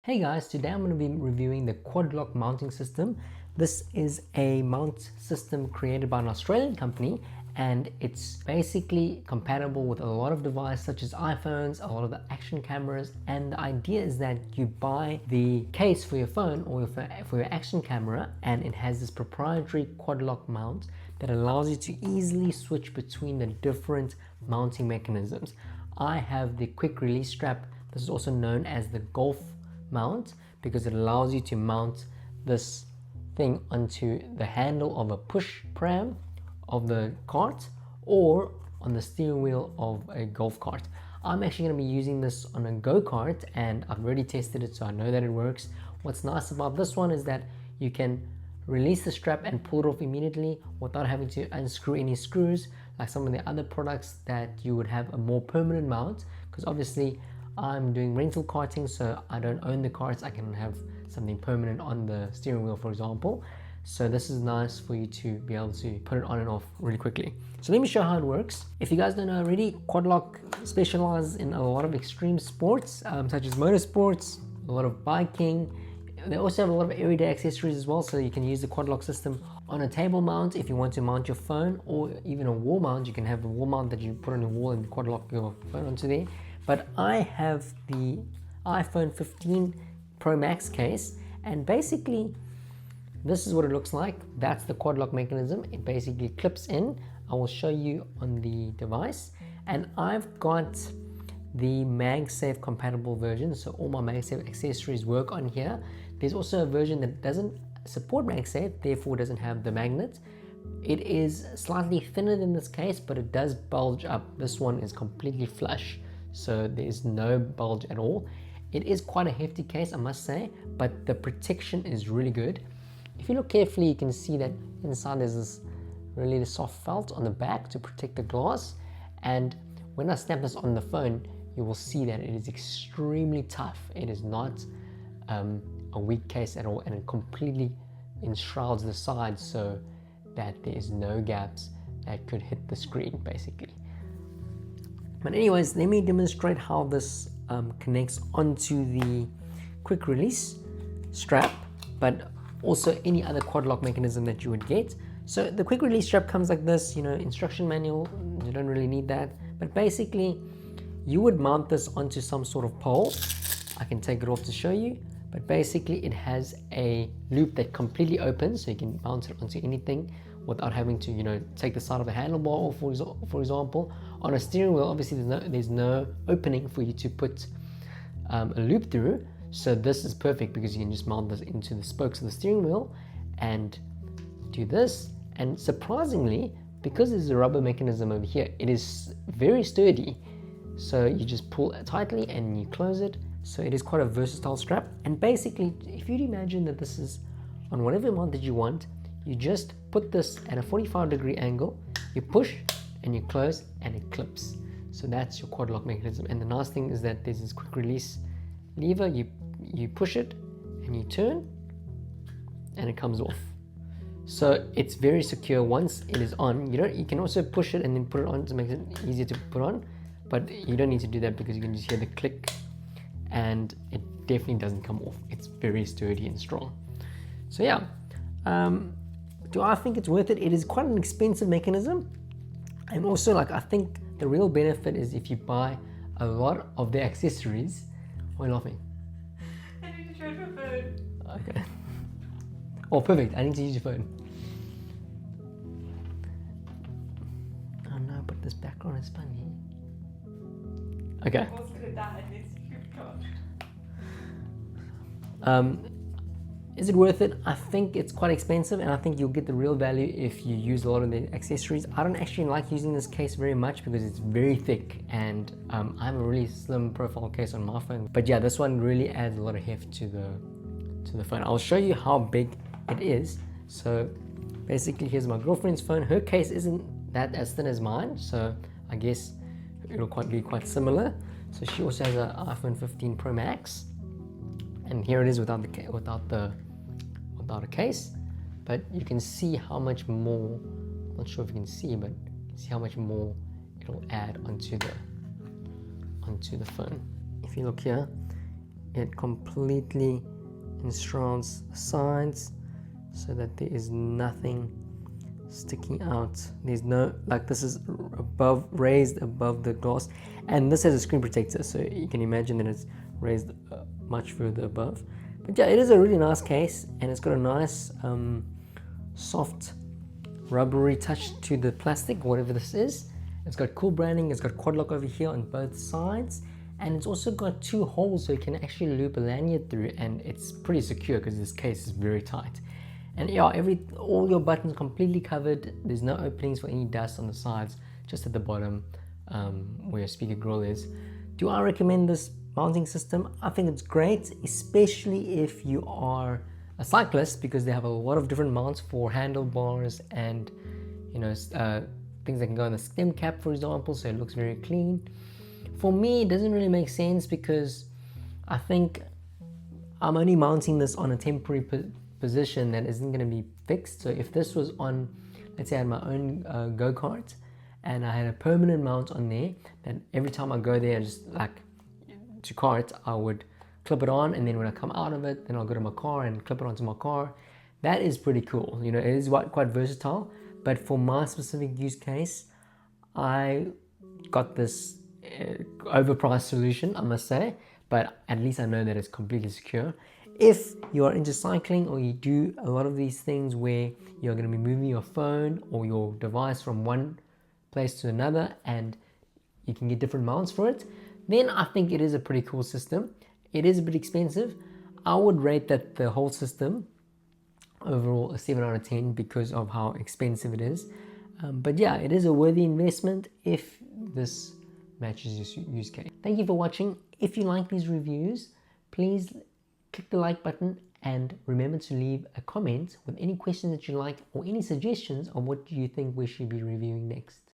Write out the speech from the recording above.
Hey guys, today I'm going to be reviewing the Quadlock Mounting System. This is a mount system created by an Australian company, and it's basically compatible with a lot of devices such as iPhones, a lot of the action cameras, and the idea is that you buy the case for your phone or for your action camera, and it has this proprietary Quadlock mount that allows you to easily switch between the different mounting mechanisms. I have the quick release strap. This is also known as the golf mount because it allows you to mount this thing onto the handle of a push pram of the cart or on the steering wheel of a golf cart. I'm actually going to be using this on a go-kart and I've already tested it, so I know that it works. What's nice about this one is that you can release the strap and pull it off immediately without having to unscrew any screws like some of the other products that you would have a more permanent mount, because obviously I'm doing rental karting, so I don't own the carts. I can have something permanent on the steering wheel, for example. So this is nice for you to be able to put it on and off really quickly. So let me show how it works. If you guys don't know already, Quadlock specializes in a lot of extreme sports, such as motorsports, a lot of biking. They also have a lot of everyday accessories as well, so you can use the Quadlock system on a table mount if you want to mount your phone, or even a wall mount. You can have a wall mount that you put on your wall and Quadlock your phone onto there. But I have the iPhone 15 Pro Max case, and basically this is what it looks like. That's the Quadlock mechanism. It basically clips in. I will show you on the device, and I've got the MagSafe compatible version, so all my MagSafe accessories work on here. There's also a version that doesn't support MagSafe, therefore doesn't have the magnet. It is slightly thinner than this case, but it does bulge up. This one is completely flush, so there's no bulge at all. It is quite a hefty case, I must say, but the protection is really good. If you look carefully, you can see that inside there's this really soft felt on the back to protect the glass, and when I snap this on the phone, you will see that it is extremely tough. It is not a weak case at all, and it completely enshrouds the sides so that there is no gaps that could hit the screen basically. But anyways, let me demonstrate how this connects onto the quick release strap, but also any other Quadlock mechanism that you would get. So the quick release strap comes like this, instruction manual, you don't really need that, but basically you would mount this onto some sort of pole. I can take it off to show you, but basically it has a loop that completely opens, so you can mount it onto anything without having to, take the side of the handlebar off, for example. On a steering wheel, obviously there's no opening for you to put a loop through, so this is perfect because you can just mount this into the spokes of the steering wheel and do this. And surprisingly, because there's a rubber mechanism over here, it is very sturdy. So you just pull it tightly and you close it. So it is quite a versatile strap. And basically, if you'd imagine that this is on whatever mount that you want, you just put this at a 45-degree angle, you push and you close and it clips. So that's your Quadlock mechanism. And the nice thing is that there's this quick release lever. You push it and you turn and it comes off. So it's very secure once it is on. You can also push it and then put it on to make it easier to put on, but you don't need to do that because you can just hear the click and it definitely doesn't come off. It's very sturdy and strong. So yeah, do I think it's worth it? It is quite an expensive mechanism, and also I think the real benefit is if you buy a lot of the accessories. Why are you laughing? I need to charge my phone. Okay. Oh, perfect. I need to use your phone. Oh no, but this background is funny. Okay. I was gonna die in this podcast. Is it worth it? I think it's quite expensive, and I think you'll get the real value if you use a lot of the accessories. I don't actually like using this case very much because it's very thick, and I have a really slim profile case on my phone. But yeah, this one really adds a lot of heft to the phone. I'll show you how big it is. So basically, here's my girlfriend's phone. Her case isn't that as thin as mine, so I guess it'll be quite similar. So she also has an iPhone 15 Pro Max, and here it is without a case. But you can see how much more. I'm not sure if you can see, but you can see how much more it'll add onto the phone. If you look here, it completely enshrouds the sides so that there is nothing sticking out. There's no, like, this is raised above the glass, and this has a screen protector, so you can imagine that it's raised much further above. But yeah, it is a really nice case, and it's got a nice soft rubbery touch to the plastic, whatever this is. It's got cool branding. It's got Quadlock over here on both sides, and it's also got 2 holes so you can actually loop a lanyard through, and it's pretty secure because this case is very tight. And yeah, all your buttons completely covered. There's no openings for any dust on the sides, just at the bottom where your speaker grill is. Do I recommend this mounting system? I think it's great, especially if you are a cyclist, because they have a lot of different mounts for handlebars and, you know, things that can go in the stem cap, for example, so it looks very clean. For me, it doesn't really make sense because I think I'm only mounting this on a temporary position that isn't going to be fixed. So if this was on, let's say I had my own go-kart and I had a permanent mount on there, then every time I go there, just like to kart, I would clip it on, and then when I come out of it, then I'll go to my car and clip it onto my car. That is pretty cool. You know, it is quite versatile, but for my specific use case, I got this overpriced solution, I must say, but at least I know that it's completely secure. If you are into cycling, or you do a lot of these things where you're going to be moving your phone or your device from one place to another, and you can get different mounts for it, then I think it is a pretty cool system. It is a bit expensive. I would rate that the whole system overall a 7 out of 10 because of how expensive it is. But yeah, it is a worthy investment if this matches your use case. Thank you for watching. If you like these reviews, please click the like button, and remember to leave a comment with any questions that you like or any suggestions on what you think we should be reviewing next.